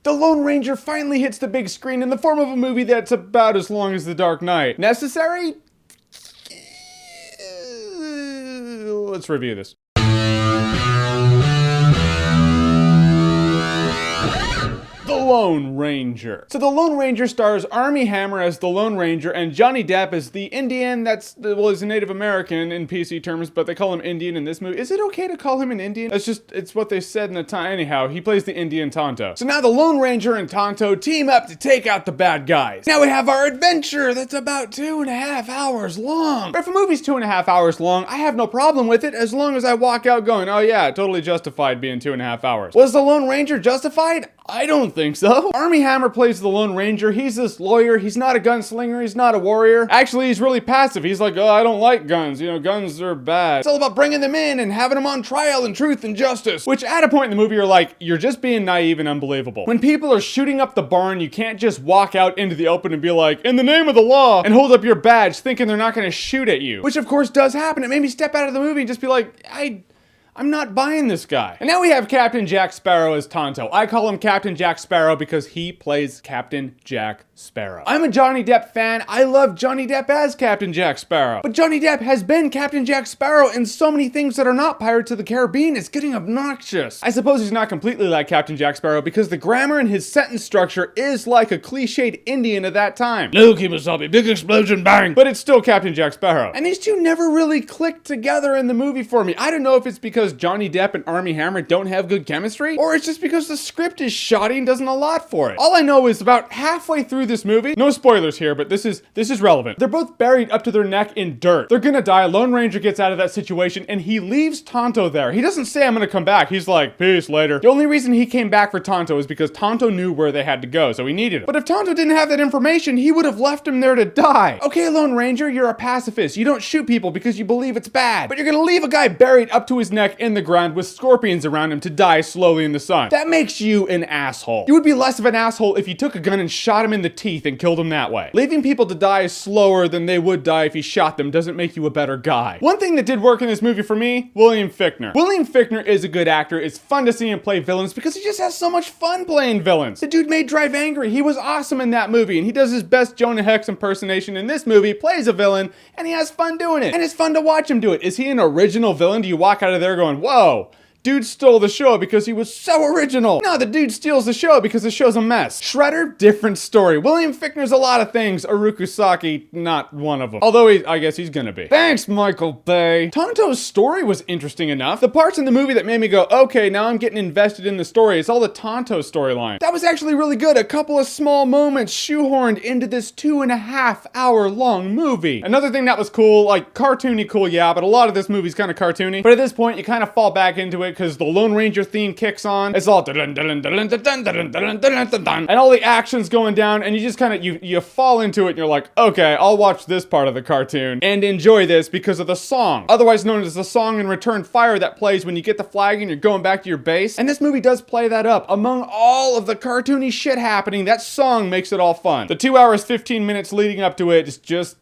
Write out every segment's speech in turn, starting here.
The Lone Ranger finally hits the big screen in the form of a movie that's about as long as The Dark Knight. Necessary? Let's review this. The Lone Ranger. So The Lone Ranger stars Armie Hammer as the Lone Ranger and Johnny Depp as the Indian well, he's a Native American in PC terms, but they call him Indian in this movie. Is it okay to call him an Indian? It's what they said in the time. Anyhow, he plays the Indian Tonto. So now the Lone Ranger and Tonto team up to take out the bad guys. Now we have our adventure that's about 2.5 hours long. But if a movie's 2.5 hours long, I have no problem with it as long as I walk out going, oh yeah, totally justified being 2.5 hours. Was the Lone Ranger justified? I don't think so. Armie Hammer plays the Lone Ranger. He's this lawyer. He's not a gunslinger. He's not a warrior. Actually, he's really passive. He's like, oh, I don't like guns. You know, guns are bad. It's all about bringing them in and having them on trial in truth and justice. Which at a point in the movie, you're like, you're just being naive and unbelievable. When people are shooting up the barn, you can't just walk out into the open and be like, in the name of the law, and hold up your badge thinking they're not going to shoot at you. Which of course does happen. It made me step out of the movie and just be like, I'm not buying this guy. And now we have Captain Jack Sparrow as Tonto. I call him Captain Jack Sparrow because he plays Captain Jack Sparrow. I'm a Johnny Depp fan. I love Johnny Depp as Captain Jack Sparrow. But Johnny Depp has been Captain Jack Sparrow in so many things that are not Pirates of the Caribbean, it's getting obnoxious. I suppose he's not completely like Captain Jack Sparrow because the grammar in his sentence structure is like a cliched Indian of that time. No, Kemosabe, big explosion, bang! But it's still Captain Jack Sparrow. And these two never really clicked together in the movie for me. I don't know if it's because Johnny Depp and Armie Hammer don't have good chemistry, or it's just because the script is shoddy and doesn't allot for it. All I know is about halfway through this movie, no spoilers here, but this is relevant. They're both buried up to their neck in dirt. They're gonna die. Lone Ranger gets out of that situation and he leaves Tonto there. He doesn't say I'm gonna come back. He's like, peace later. The only reason he came back for Tonto is because Tonto knew where they had to go, so he needed him. But if Tonto didn't have that information, he would have left him there to die. Okay, Lone Ranger, you're a pacifist. You don't shoot people because you believe it's bad. But you're gonna leave a guy buried up to his neck in the ground with scorpions around him to die slowly in the sun. That makes you an asshole. You would be less of an asshole if you took a gun and shot him in the teeth and killed him that way. Leaving people to die slower than they would die if you shot them doesn't make you a better guy. One thing that did work in this movie for me, William Fichtner. William Fichtner is a good actor. It's fun to see him play villains because he just has so much fun playing villains. The dude made Drive Angry. He was awesome in that movie, and he does his best Jonah Hex impersonation in this movie, plays a villain, and he has fun doing it. And it's fun to watch him do it. Is he an original villain? Do you walk out of there going, whoa, dude stole the show because he was so original? No, the dude steals the show because the show's a mess. Shredder, different story. William Fichtner's a lot of things. Aruku Saki, not one of them. Although I guess he's gonna be. Thanks, Michael Bay. Tonto's story was interesting enough. The parts in the movie that made me go, okay, now I'm getting invested in the story, it's all the Tonto storyline. That was actually really good. A couple of small moments shoehorned into this 2.5 hour long movie. Another thing that was cool, like cartoony cool, yeah, but a lot of this movie's kind of cartoony. But at this point, you kind of fall back into it because the Lone Ranger theme kicks on. It's all and all the action's going down, and you just kind of you fall into it and you're like, okay, I'll watch this part of the cartoon and enjoy this because of the song, otherwise known as the song and return fire that plays when you get the flag and you're going back to your base. And this movie does play that up. Among all of the cartoony shit happening, that song makes it all fun. The 2 hours 15 minutes leading up to it is just,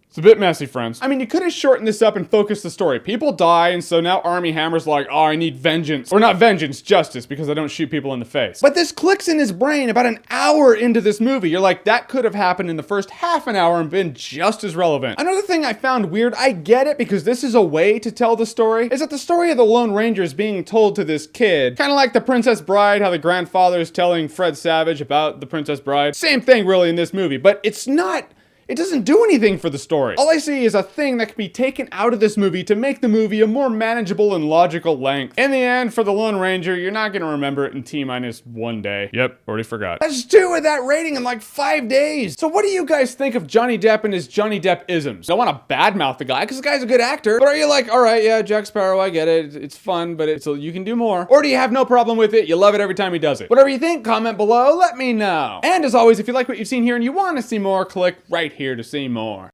it's a bit messy, friends. I mean, you could have shortened this up and focused the story. People die, and so now Armie Hammer's like, oh, I need vengeance. Or not vengeance, justice, because I don't shoot people in the face. But this clicks in his brain about an hour into this movie. You're like, that could have happened in the first half an hour and been just as relevant. Another thing I found weird, I get it because this is a way to tell the story, is that the story of the Lone Ranger is being told to this kid. Kind of like The Princess Bride, how the grandfather is telling Fred Savage about the Princess Bride. Same thing really in this movie, but it's not, it doesn't do anything for the story. All I see is a thing that can be taken out of this movie to make the movie a more manageable and logical length. In the end, for the Lone Ranger, you're not gonna remember it in T-1 day. Yep, already forgot. That's 2 of that rating in like 5 days. So what do you guys think of Johnny Depp and his Johnny Depp-isms? Don't want to badmouth the guy, because the guy's a good actor, but are you like, all right, yeah, Jack Sparrow, I get it, it's fun, but you can do more? Or do you have no problem with it, you love it every time he does it? Whatever you think, comment below, let me know. And as always, if you like what you've seen here and you want to see more, click right here to see more.